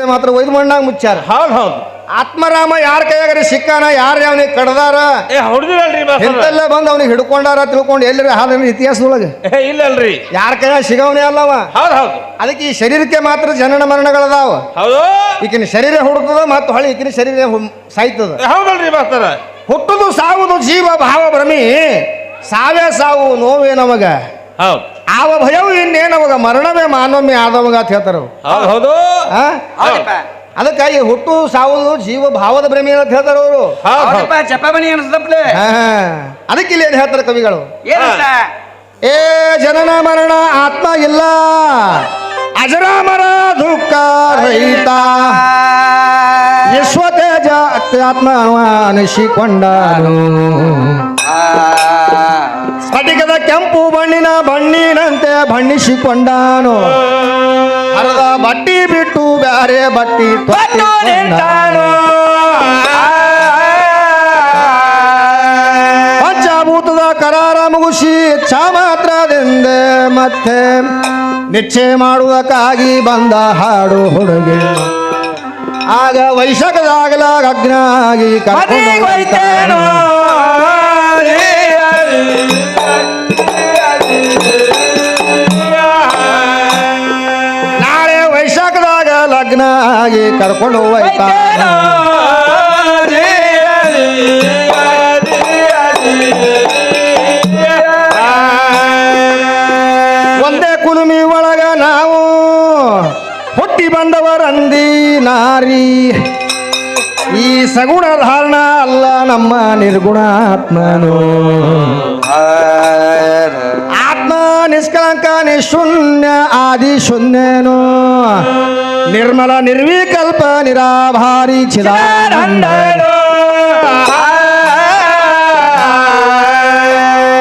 ಮಾತ್ರ ಒಯ್ದು ಮಣ್ಣಾಗ ಮುಚ್ಚಾರ. ಹೌದು ಹೌದು. ಆತ್ಮರಾಮ ಯಾರ ಕೈಯಾಗ ಸಿಕ್ಕಾನ, ಯಾರು ಅವನಿಗೆ ಕಡ್ದಾರ, ಹೊಡೆದಿರಲ್ರಿ ಎಂತೆಲ್ಲ ಬಂದು ಅವನಿಗೆ ಹಿಡ್ಕೊಂಡಾರ ತಿಳ್ಕೊಂಡು ಎಲ್ಲರ ಹಾಲ ಇತಿಹಾಸದೊಳಗೆ ಇಲ್ಲಲ್ರಿ, ಯಾರ ಕೈಯಾಗ ಸಿಗವನೇ ಅಲ್ಲವ. ಹೌದು ಹೌದು. ಅದಕ್ಕೆ ಈ ಶರೀರಕ್ಕೆ ಮಾತ್ರ ಜನನ ಮರಣಗಳದಾವ. ಹೌದು. ಈಕಿನ ಶರೀರ ಹುಡುಕ್ತದ ಮತ್ತು ಹೊಳಿ ಈಕಿನ ಶರೀರ ಸಾಯ್ತದ. ಹೌದಲ್ರಿ ಮಾಸ್ತರ. ಹುಟ್ಟುದು ಸಾವುದು ಜೀವ ಭಾವ ಭ್ರಮಿ, ಸಾವೇ ಸಾವು ನೋವೇ ನಮಗ, ಹೌದು. ಆವ ಭಯವು ಇನ್ನೇನವಾಗ, ಮರಣವೇ ಮಾನವಮೆ ಆದವಾಗ ಅಂತ ಹೇಳ್ತಾರ. ಹೌದು. ಅದಕ್ಕಾಗಿ ಹುಟ್ಟು ಸಾವುದು ಜೀವ ಭಾವದ ಭ್ರಮೆ ಅಂತ ಹೇಳ್ತಾರ ಅವರು. ಚಪಾಬಣಿ ಅನಿಸ್ತಪ್ಲೆ. ಅದಕ್ಕೆ ಇಲ್ಲಿ ಏನ್ ಹೇಳ್ತಾರೆ ಕವಿಗಳು, ಏ ಜನನ ಮರಣ ಆತ್ಮ ಇಲ್ಲ, ಅಜರಾಮರ ದುಃಖ ರಹಿತ, ವಿಶ್ವತೇಜ ಆತ್ಮ ಅನಿಸಿಕೊಂಡನು, ಸ್ಫಟಿಕದ ಕೆಂಪು ಬಣ್ಣಿನಂತೆ ಬಣ್ಣಿಸಿಕೊಂಡಾನು, ಅರ್ಧ ಬಟ್ಟಿ ಬಿಟ್ಟು ಬ್ಯಾರೆ ಬಟ್ಟಿ ಪಂಚಭೂತದ ಕರಾರ ಮುಗಿಸಿ ಇಚ್ಛಾ ಮಾತ್ರದಿಂದ ಮತ್ತೆ ನಿಶ್ಚಯ ಮಾಡುವುದಕ್ಕಾಗಿ ಬಂದ ಹಾಡು ಹುಡುಗಿ, ಆಗ ವೈಶಾಖದಾಗಲ ಅಗ್ನಾಗಿ ಕರ್ಕೊಂಡು ನಾಳೆ ವೈಶಾಖದಾಗ ಲಗ್ನ ಆಗಿ ಕರ್ಕೊಂಡು ಹೋಯ್ತಾ. ಒಂದೇ ಕುಲುಮಿ ಒಳಗ ನಾವು ಹುಟ್ಟಿ ಬಂದವರಂದಿ ನಾರಿ, ಈ ಸಗುಣ ಧಾರಣ ಅಲ್ಲ ನಮ್ಮ ನಿರ್ಗುಣ ಆತ್ಮನು, ಆತ್ಮ ನಿಷ್ಕಳಂಕ ನಿಶೂನ್ಯ ಆದಿ ಶೂನ್ಯನು, ನಿರ್ಮಲ ನಿರ್ವಿಕಲ್ಪ ನಿರಾಭಾರಿ ಚಿದಾನಂದನು,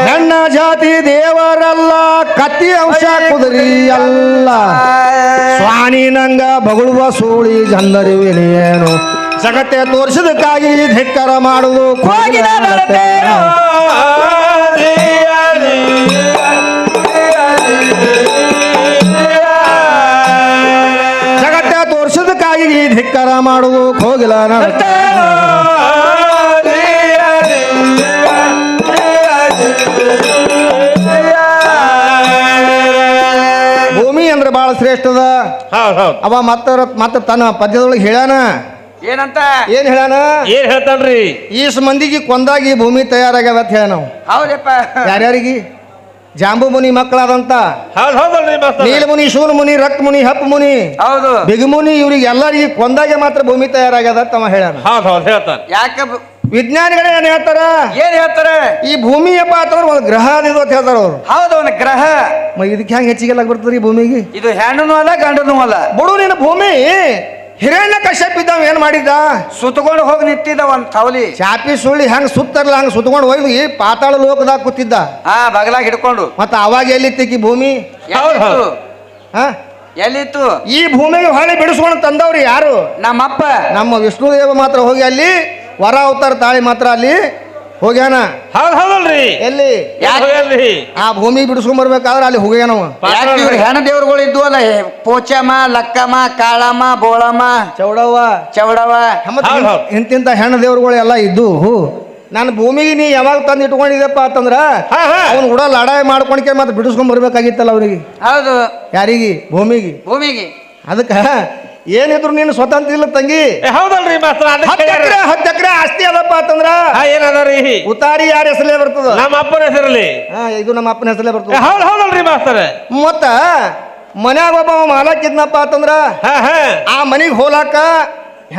ನನ್ನ ಜಾತಿ ದೇವರಲ್ಲ, ಕತ್ತಿ ಅಂಶ ಕುದುರಿ ಅಲ್ಲ, ಸ್ವಾನಿ ನಂಗ ಬಗಳುವ ಸೂಳಿ ಜಂದರಿವಿನಿಯೇನು, ಜಗತ್ತೆ ತೋರಿಸದಕ್ಕಾಗಿ ಧಿಕ್ಕಾರ ಮಾಡುವುದು ಜಗತ್ತೆ ತೋರಿಸದಕ್ಕಾಗಿ ಧಿಕ್ಕಾರ ಮಾಡುವುದು ಹೋಗಿಲ್ಲ. ಭೂಮಿ ಅಂದ್ರೆ ಬಹಳ ಶ್ರೇಷ್ಠದ. ಅವ ಮತ್ತ ತನ್ನ ಪದ್ಯದೊಳಗೆ ಹೇಳ್ಯಾನ ಏನಂತ, ಏನ್ ಹೇಳ್ಯಾನ, ಏನ್ ಹೇಳ್ತಾನ್ರಿ, ಈಸ್ ಮಂದಿಗೆ ಕೊಂದಾಗಿ ಭೂಮಿ ತಯಾರಾಗ್ಯಾವ ಅಂತ ಹೇಳ ನಾವು. ಹೌದಪ್ಪ. ಯಾರ್ಯಾರಿಗೆ, ಜಾಂಬು ಮುನಿ ಮಕ್ಕಳಾದಂತ ನೀಲಮುನಿ, ಶೂಲ ಮುನಿ, ರಕ್ತ ಮುನಿ, ಹಪ್ಪ ಮುನಿ, ಹೌದು, ಬಿಗುಮುನಿ, ಇವ್ರಿಗೆ ಎಲ್ಲರಿಗೆ ಕೊಂದಾಗೆ ಮಾತ್ರ ಭೂಮಿ ತಯಾರಾಗ್ಯದ ಅಂತ ಅವ ಹೇಳ್ಯಾನ. ಯಾಕ ವಿಜ್ಞಾನಿಗಳೇ ಏನ್ ಹೇಳ್ತಾರ, ಏನ್ ಹೇಳ್ತಾರ, ಈ ಭೂಮಿ ಅಪ್ಪ ಅಂತಂದ್ರೆ ಒಂದು ಗ್ರಹ ಅದು ಅಂತ ಹೇಳ್ತಾರ ಅವ್ರು. ಹೌದು, ಒಂದು ಗ್ರಹ. ಇದಕ್ಕೆ ಹೆಂಗ್ ಹೆಚ್ಚಿಗೆಲ್ಲ ಬರ್ತದ್ರಿ ಭೂಮಿಗೆ? ಇದು ಹೆಣ್ಣು ಅಲ್ಲ ಗಂಡನೂ ಅಲ್ಲ. ಬುಡು ನಿನ್ನ ಭೂಮಿ ಹಿರಣ್ಯ ಕಶ್ಯಪ ಇದ್ದಾವ ಏನ್ ಮಾಡಿದ್ದ, ಸುತ್ತಕೊಂಡು ಹೋಗಿ ನಿಂತಿದ್ದ ಒಂದ್ ತವಲಿ ಚಾಪಿ ಸುಳ್ಳಿ ಹೆಂಗ್ ಸುತ್ತಾರಲ್ಲ ಹಂಗ ಸುತ್ಕೊಂಡು ಹೋಗಿ ಪಾತಾಳ ಲೋಕದಾಗ ಕೂತಿದ್ದ. ಬಗಲಾಗ ಹಿಡ್ಕೊಂಡು. ಮತ್ತ ಅವಾಗ ಎಲ್ಲಿತ್ತಕಿ ಭೂಮಿ? ಎಲ್ಲಿತ್ತು? ಈ ಭೂಮಿಗೆ ಹೊಳೆ ಬಿಡಿಸ್ಕೊಂಡು ತಂದವ್ರು ಯಾರು? ನಮ್ಮಪ್ಪ, ನಮ್ಮ ವಿಷ್ಣುದೇವ ಮಾತ್ರ ಹೋಗಿ ಅಲ್ಲಿ ವರ ಅವತಾರ ತಾಳಿ ಮಾತ್ರ ಅಲ್ಲಿ ಹೋಗ್ಯಾನ. ಹೌದಲ್ರಿ, ಎಲ್ಲಿ ಆ ಭೂಮಿ ಬಿಡಿಸ್ಕೊಂಡ್ ಬರ್ಬೇಕಾದ್ರೆ ಅಲ್ಲಿ ಹೋಗ್ಯಾನವ. ಹೆಣ ದೇವ್ರುಗಳು ಇದ್ವು ಅಲ್ಲ, ಪೋಚಮ್ಮ, ಲಕ್ಕಮ್ಮ, ಕಾಳಮ್ಮ, ಬೋಳಮ್ಮ, ಚೌಡವ ಇಂತಿಂತ ಹೆಣ್ಣು ದೇವ್ರುಗಳು ಎಲ್ಲ ಇದ್ದು. ನಾನು ಭೂಮಿಗೆ ನೀ ಯಾವಾಗ ತಂದು ಇಟ್ಕೊಂಡಿದ್ದಪ್ಪ ಅಂತಂದ್ರ ಅವ್ನು ಕೂಡ ಲಡಾಯಿ ಮಾಡ್ಕೊಂಡ್ಕೆ ಮತ್ತೆ ಬಿಡಿಸ್ಕೊಂಡ್ ಬರ್ಬೇಕಾಗಿತ್ತಲ್ಲ ಅವ್ರಿಗೆ. ಹೌದು. ಯಾರಿಗೆ? ಭೂಮಿಗೆ. ಅದಕ್ಕ ಏನಿದ್ರು ನೀನು ಸ್ವತಂತ್ರ ಇಲ್ಲ ತಂಗಿ. ಹೌದಲ್ರಿ, 10 ಎಕರೆ ಆಸ್ತಿ ಅದಪ್ಪ ಅಂತಂದ್ರ ಏನದ್ರಿ, ಉತಾರಿ ಯಾರ ಹೆಸರೇ ಬರ್ತದ? ನಮ್ಮ ಅಪ್ಪನ ಹೆಸರಲ್ಲಿ. ಇದು ನಮ್ಮ ಅಪ್ಪನ ಹೆಸರೇ ಬರ್ತದ. ಹೌದಲ್ರಿ ಮಾಸ್ತರ. ಮತ್ತ ಮನ್ಯಾಗ ಒಬ್ಬ ಮಾಲಕ್ ಇದ್ನಪ್ಪ ಅಂತಂದ್ರ ಆ ಮನಿಗ್ ಹೋಲಾಕ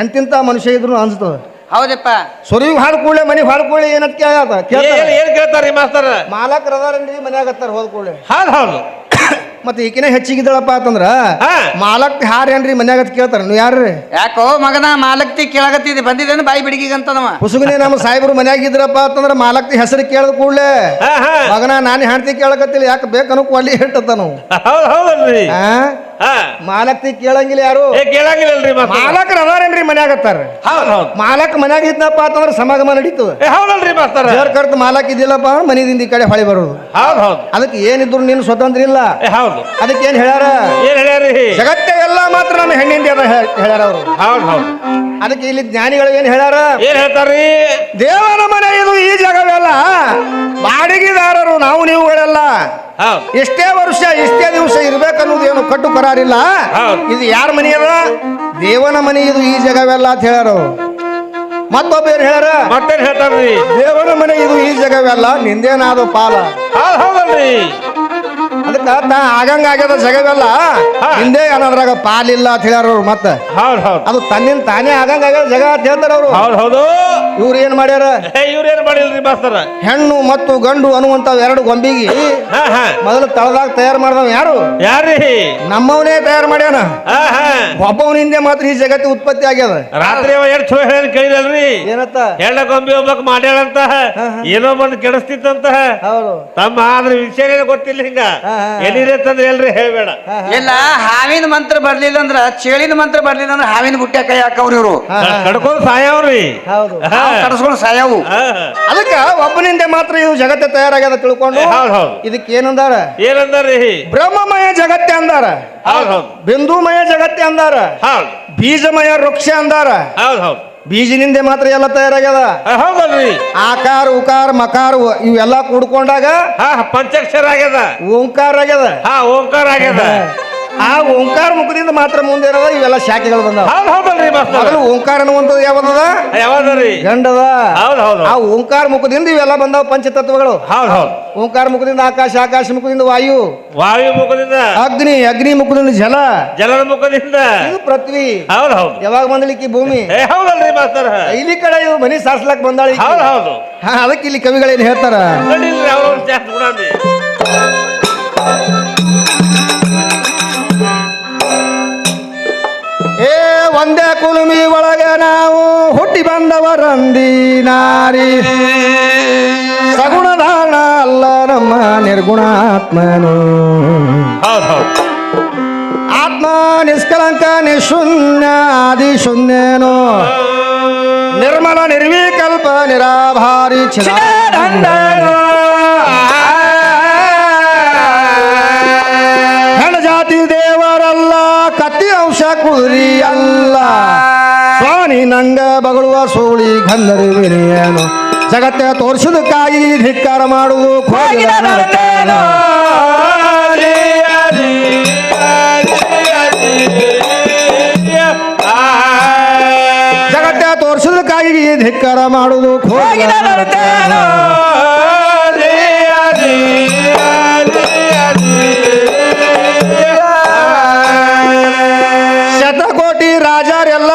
ಎಂತಿಂತ ಮನುಷ್ಯ ಇದ್ರು ಅನ್ಸ್ತದ. ಹೌದಪ್ಪ. ಸುರಿಗ್ ಹಾಡ್ ಕೂಡಲೇ ಮನಿಗ್ ಹಾಡ್ ಕೂಡಲೇ ಏನಂತ ಏನ್ ಕೇಳ್ತಾರ್ರಿ ಮಾಸ್ತರ? ಮಾಲಕ್ ರದಾರನ್ರಿ ಮನ್ಯಾಗತ್ತಾರ ಹೋದ್ ಕೂಡಲೇ. ಹೌದು. ಮತ್ತೆ ಈಕಿನ ಹೆಚ್ಚಿಗಿದ್ದಳಪ್ಪ ಅಂತಂದ್ರ ಮಾಲಕ್ ಹಾರ ಏನ್ರಿ ಮನ್ಯಾಗ ಕೇಳ್ತಾರ, ನೀವು ಯಾರ್ರಿ? ಯಾಕೋ ಮಗನ ಮಾಲಕ್ತಿ ಕೇಳಾಗತ್ತಿದೆ, ಬಂದಿದ್ದೇನೆ ಬಾಯಿ ಬಿಡಿಗಂತದವ. ಹುಸುಗನೆ ನಮ್ಮ ಸಾಹೇಬರು ಮನ್ಯಾಗ ಇದ್ರಪ್ಪ ಅಂತಂದ್ರ ಮಾಲಕ್ತಿ ಹೆಸರು ಕೇಳದ ಕೂಡಲೇ ಮಗನ ನಾನು ಹೆಂಡತಿ ಕೇಳಕತ್ತಿಲ್ಲ, ಯಾಕೆ ಬೇಕನ್ನೋ ಕೊಡ್ಲಿ ಹೇಳ್ತಾನ. ಹೌದಲ್ರಿ. ಹಾ ಮಾಲಕ್ತಿ ಕೇಳಂಗಿಲ್ಲ ಯಾರು. ಕೇಳಂಗಿಲ್ಲಲ್ರಿ ಮಾಸ್ತರ. ಮಾಲಕರು ಅದಾರೇನ್ರಿ ಮನ್ಯಾಗತ್ತಾರ. ಹೌದ್ ಹೌದ್ ಮಾಲಕ್ ಮನ್ಯಾಗ ಇದ್ನಪ್ಪ ಅಂತಂದ್ರೆ ಸಮಾಗಮ ನಡೀತದ. ಹೌದಲ್ರಿ ಮಾಸ್ತರ. ಜರ್ ಕರ್ತ ಮಾಲಕ್ ಇದ್ದಿಲ್ಲಪ್ಪ ಮನಿದಿಂದ ಈ ಕಡೆ ಹೊಳಿ ಬರೋದು. ಹೌದ್ ಹೌದ್ ಅದಕ್ಕೆ ಏನಿದ್ರು ನೀನು ಸ್ವತಂತ್ರ ಇಲ್ಲ. ಹೌದು. ಅದಕ್ಕೆ ಏನ್ ಹೇಳ್ಯಾರ, ಏನ್ ಹೇಳ್ಯಾರಿ? ಜಗತ್ತೇ ಎಲ್ಲ ಮಾತ್ರ ನಮ್ಮ ಹೆಣ್ಣಿಂದ ಅದ ಹೇಳ್ಯಾರ ಅವರು. ಹೌದ್ ಹೌದ್. ಅದಕ್ಕೆ ಇಲ್ಲಿ ಜ್ಞಾನಿಗಳು ಏನ್ ಹೇಳ್ಯಾರ, ಏನ್ ಹೇಳ್ತಾರ್ರಿ? ದೇವರ ಮನೆ ಇದು ಈ ಜಗವೆಲ್ಲ ಬಾಡಿಗೆದಾರರು ನಾವು ನೀವುಗಳೆಲ್ಲ. ಹೌದ್ ಎಷ್ಟೇ ವರ್ಷ ಎಷ್ಟೇ ದಿವಸ ಇರ್ಬೇಕನ್ನೋದು ಏನು ಕಟ್ಟು ಕರಾರಿಲ್ಲ. ಹೌದ್. ಇದು ಯಾರ ಮನೆ ಅದ? ದೇವನ ಮನೆ ಇದು ಈ ಜಗವೆಲ್ಲ ಅಂತ ಹೇಳ್ಯಾರ. ಮತ್ತೊಬ್ಬ ಏನ್ ಹೇಳ್ಯಾರ, ಮತ್ತೇನ್ ಹೇಳ್ತಾರ್ರಿ? ದೇವನ ಮನೆ ಇದು ಈ ಜಗವೆಲ್ಲ ನಿಂದೇನಾದ ಪಾಲ. ಹೌದ್ ಹೌದಲ್ರಿ. ಅದಕ್ಕ ತಾ ಆಗಂಗ ಆಗ್ಯದ ಜಗವೆಲ್ಲ ಹಿಂದೆ ಅನ್ನೋದ್ರಾಗ ಪಾಲಿಲ್ಲ ಅಂತ ಹೇಳ್ಯಾರ ಅವ್ರು. ಮತ್ತ ಹೌದ್ ಹೌದ್. ಅದು ತನ್ನಿಂದ ತಾನೇ ಆಗಂಗ ಆಗ್ಯದ ಜಗ ಅಂತ ಹೇಳ್ತಾರ ಅವ್ರು. ಹೌದ್ ಹೌದು. ಇವ್ರು ಏನ್ ಮಾಡ್ಯಾರ, ಇವ್ರೇನ್ ಮಾಡಿಲ್ರಿ ಮಾಸ್ತರ? ಹೆಣ್ಣು ಮತ್ತು ಗಂಡು ಅನ್ನುವಂತ ಎರಡು ಗೊಂಬಿಗೆ ಹಾ ಹಾ ಮೊದಲು ತಳದಾಗ ತಯಾರು ಮಾಡ್ದವ್ ಯಾರು? ಯಾರ್ರಿ? ನಮ್ಮವನೇ ತಯಾರು ಮಾಡ್ಯಾನ. ಹಾ ಹಾ ಒಬ್ಬವನಿಂದ ಮಾತ್ರ ಈ ಜಗತ್ತು ಉತ್ಪತ್ತಿ ಆಗ್ಯದ. ರಾತ್ರಿ ಅವ ಎಷ್ಟ್ ಚಲೋ ಹೇಳಿ ಕೇಳಿದಲ್ರಿ? ಏನತ್ತ? ಹೆಣ್ಣ ಗೊಂಬಿ ಒಬ್ಬಕ್ ಮಾಡ್ಯಾಳಂತ, ಏನೋ ಬಂದು ಕೆಡಿಸ್ತಿತ್ತಂತ. ಹೌದು. ತಮ್ಮ ಆದ್ರ ವಿಷಯ ಗೊತ್ತಿಲ್ಲ ಹಿಂಗ. ಎಲ್ಲಿದೆ ಅಂತಂದ್ರೆ ಎಲ್ರಿ ಹೇಳ್ಬೇಡ. ಇಲ್ಲ, ಹಾವಿನ ಮಂತ್ರ ಬರ್ಲಿಲ್ಲ ಅಂದ್ರ ಚೇಳಿನ ಮಂತ್ರ ಬರ್ಲಿಲ್ಲ ಅಂದ್ರ ಹಾವಿನ ಗುಟ್ಟ ಕೈ ಹಾಕವ್ರಿ ಇವ್ರು. ಕಡ್ಕೊಂಡ್ ಸಾಯವ್ರಿ. ಹೌದು. ಕಡಸ್ಕೊಂಡು ಸಾಯವು. ಅದಕ್ಕ ಒಬ್ಬನಿಂದ ಮಾತ್ರ ಇದು ಜಗತ್ತೆ ತಯಾರಾಗ್ಯದ ತಿಳ್ಕೊಂಡು ಹೌದ್ ಹೌದ್. ಇದಕ್ಕೆ ಏನಂದಾರ, ಏನಂದಾರ್ರಿ? ಬ್ರಹ್ಮಮಯ ಜಗತ್ತೆ ಅಂದಾರ. ಹೌದ್ ಹೌದ್. ಬಿಂದುಮಯ ಜಗತ್ತೆ ಅಂದಾರ. ಹೌದ್ ಬೀಜಮಯ ವೃಕ್ಷ ಅಂದಾರ. ಹೌದ್ ಹೌದ್. ಬೀಜಿನಿಂದ ಮಾತ್ರ ಎಲ್ಲ ತಯಾರಾಗ್ಯದ. ಹೌದಲ್ರಿ. ಆಕಾರ ಉಕಾರ ಮಕಾರ ಇವೆಲ್ಲ ಕೂಡ್ಕೊಂಡಾಗ ಹಾ ಪಂಚಾಕ್ಷರ ಆಗ್ಯದ, ಓಂಕಾರ ಆಗ್ಯದ. ಹಾ ಓಂಕಾರ ಆಗ್ಯದ. ಆ ಓಂಕಾರ ಮುಖದಿಂದ ಮಾತ್ರ ಮುಂದೆ ಇರೋದ ಇವೆಲ್ಲ ಶಾಖೆಗಳು ಬಂದಾವ. ಹೌದ್ ಹೌದಲ್ರಿ ಮಾಸ್ತರ. ಮೊದಲು ಓಂಕಾರ ಅನ್ನುವಂಥದ್ದು ಯಾವ್ದದ? ಯಾವ್ದ್ರಿ? ಗಂಡದ. ಹೌದ್ ಹೌದು. ಆ ಓಂಕಾರ ಮುಖದಿಂದ ಇವೆಲ್ಲ ಬಂದಾವ ಪಂಚತತ್ವಗಳು. ಹೌದ್ ಹೌದ್. ಓಂಕಾರ ಮುಖದಿಂದ ಆಕಾಶ, ಆಕಾಶ ಮುಖದಿಂದ ವಾಯು, ವಾಯು ಮುಖದಿಂದ ಅಗ್ನಿ, ಅಗ್ನಿ ಮುಖದಿಂದ ಜಲ, ಜಲದ ಮುಖದಿಂದ ಇದು ಪೃಥ್ವಿ. ಹೌದ್ ಹೌದು. ಯಾವಾಗ ಬಂದಳಿಕ್ಕಿ ಭೂಮಿ? ಹೌದಲ್ರಿ ಮಾಸ್ತರ. ಇಲ್ಲಿ ಕಡೆ ಇವು ಮನಿ ಸಾರ್ಸ್ಲಾಕ್ ಬಂದಾಳಿ. ಹೌದ್ ಹೌದು. ಅದಕ್ಕೆ ಇಲ್ಲಿ ಕವಿಗಳೇನ್ ಹೇಳ್ತಾರ, ನಡೀಲ್ರಿ ಅವ್ರ ಜಾಸ್ತಿ ಗುಣಾಂದಿ. ಏ ಒಂದೇ ಕುಲುಮಿ ಒಳಗೆ ನಾವು ಹುಟ್ಟಿ ಬಂದವರಂದಿ ನಾರಿ. ಸಗುಣ ಧಾರಣ ಅಲ್ಲ ನಮ್ಮ ನಿರ್ಗುಣಾತ್ಮನು. ಹೌದ್ ಹೌದ್. ಆತ್ಮ ನಿಷ್ಕಲಂಕ ನಿಶೂನ್ಯ ಆದಿ ಶೂನ್ಯನು. ನಿರ್ಮಲ ನಿರ್ವಿಕಲ್ಪ ನಿರಾಭಾರಿ ಚಿದಾನಂದನು. ಹೆಣ್ಣು ಜಾತಿ ದೇವರಲ್ಲ, ಕತ್ತಿ ಅಂಶ ಕುದುರಿ ಅಲ್ಲ. ಸ್ವಾನಿ ನಂಗ ಬಗಳುವ ಸೋಳಿ ಗಂಧರಿ ವಿನಿಯನು. ಜಗತ್ತೆ ತೋರಿಸುವುದಕ್ಕಾಗಿ ಧಿಕ್ಕಾರ ಮಾಡುವುದು ಕೋಗಿಲ ನರ್ತನ. ಜಗತ್ತೆ ತೋರಿಸುವುದಕ್ಕಾಗಿ ಧಿಕ್ಕಾರ ಮಾಡುವುದು ಕೋಗಿಲ ನರ್ತನ. ಶತಕೋಟಿ ರಾಜರೆಲ್ಲ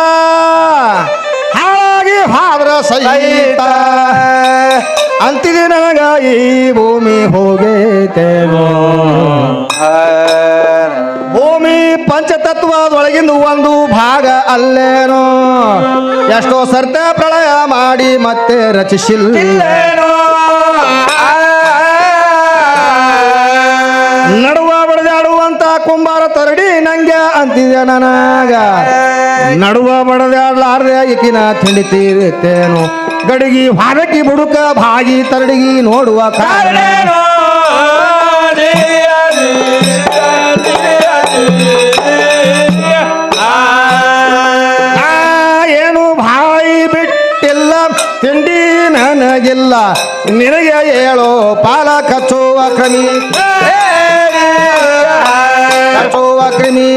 ಹಾಳಾಗಿ ಹಾದ್ರ ಸಹಿತ. ಅಂತಿದೆ ನನಗ ಈ ಭೂಮಿ ಹೋಗೈತೇನೋ. ಭೂಮಿ ಪಂಚತತ್ವದೊಳಗಿಂದು ಒಂದು ಭಾಗ ಅಲ್ಲೇನೋ. ಎಷ್ಟೋ ಸರ್ತ ಪ್ರಳಯ ಮಾಡಿ ಮತ್ತೆ ರಚಿಸಿಲ್ಲೇನೋ. ನಡುವ ಬಡದಾಡುವಂತ ಕುಂಬಾರ ತರಡಿ ನಂಗೆ ಅಂತಿದೆ ನನಗ. ನಡುವ ಬಡದಾಡ್ಲಾರ್ದೆ ಈಕಿನ ತಿಂಡಿ ತೀರುತ್ತೇನು. ಗಡಿಗಿ ಹಾರಕಿ ಬುಡುಕ ಭಾಗಿ ತರಡಿಗಿ ನೋಡುವ ಕಾರಣ ಏನು ಬಾಯಿ ಬಿಟ್ಟಿಲ್ಲ, ತಿಂಡಿ ನನಗಿಲ್ಲ. ನಿನಗೆ ಹೇಳೋ ಪಾಲ ಕಚ್ಚುವ ಕ್ರಮಿ, ಕಚ್ಚುವ ಕ್ರಿಮಿ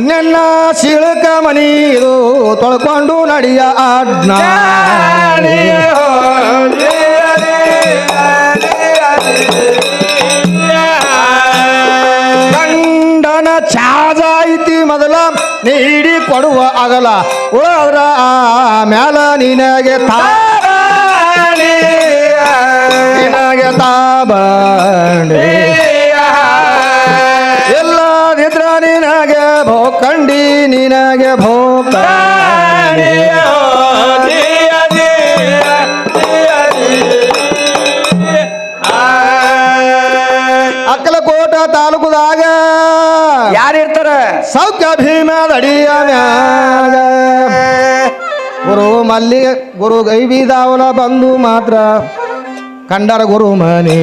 ನನ್ನ ಶಿಳಕ ಮನೀರು ತೊಳ್ಕೊಂಡು ನಡಿಯ ಅಡ್ನಾ. ಗಂಡನ ಚಾಜ ಐತಿ ಮೊದಲ ನೀಡಿ ಕೊಡುವ ಅಗಲ. ಉಳದ್ರ ಮ್ಯಾಲ ನಿನಗೆ ತಾಬಾಣಿ, ನಿನಗೆ ತಾಬಾಣಿ. ಎಲ್ಲದಿದ್ರ ನಿನಗೆ ಭೋಕಂಡಿ, ನಿನಗೆ ಭೋಕಂಡಿ. ಯಾರು ಇರ್ತಾರ ಸೌಖ್ಯ ಭೀಮದ ಅಡಿಯ ಮ್ಯಾಗ ಗುರು ಮಲ್ಲಿಗೆ ಗುರು ಗೈಬಿದಾವಲ ಬಂದು ಮಾತ್ರ ಕಂಡರ ಗುರು ಮನೆ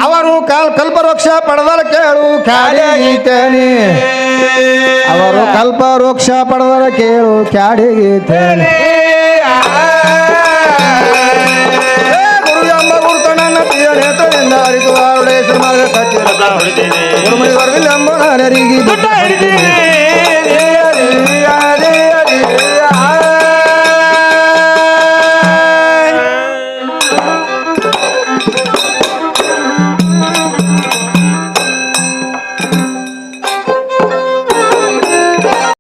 ಅವರು ಕಲ್ಪವೃಕ್ಷ ಪಡೆದರ ಕೇಳು ಕ್ಯಾಡಿಗೀತೇನೆ ಅವರು ಕಲ್ಪವೃಕ್ಷ ಪಡೆದರ ಕೇಳು ಕ್ಯಾಡಿಗೀತೇನೆ ಗುರು ಎಂಬ ಗುರುತ ನನ್ನ ಪ್ರಿಯ ನೇತರಿಂದ ಅರಿತು ಆರುಡೇಶ್ವರ ಮಾರ್ಗ ಕಚ್ಚಿರ ಗುರುಮಣಿ ವರ್ಗದಲ್ಲಿ ಎಂಬ ನರಿಗೆ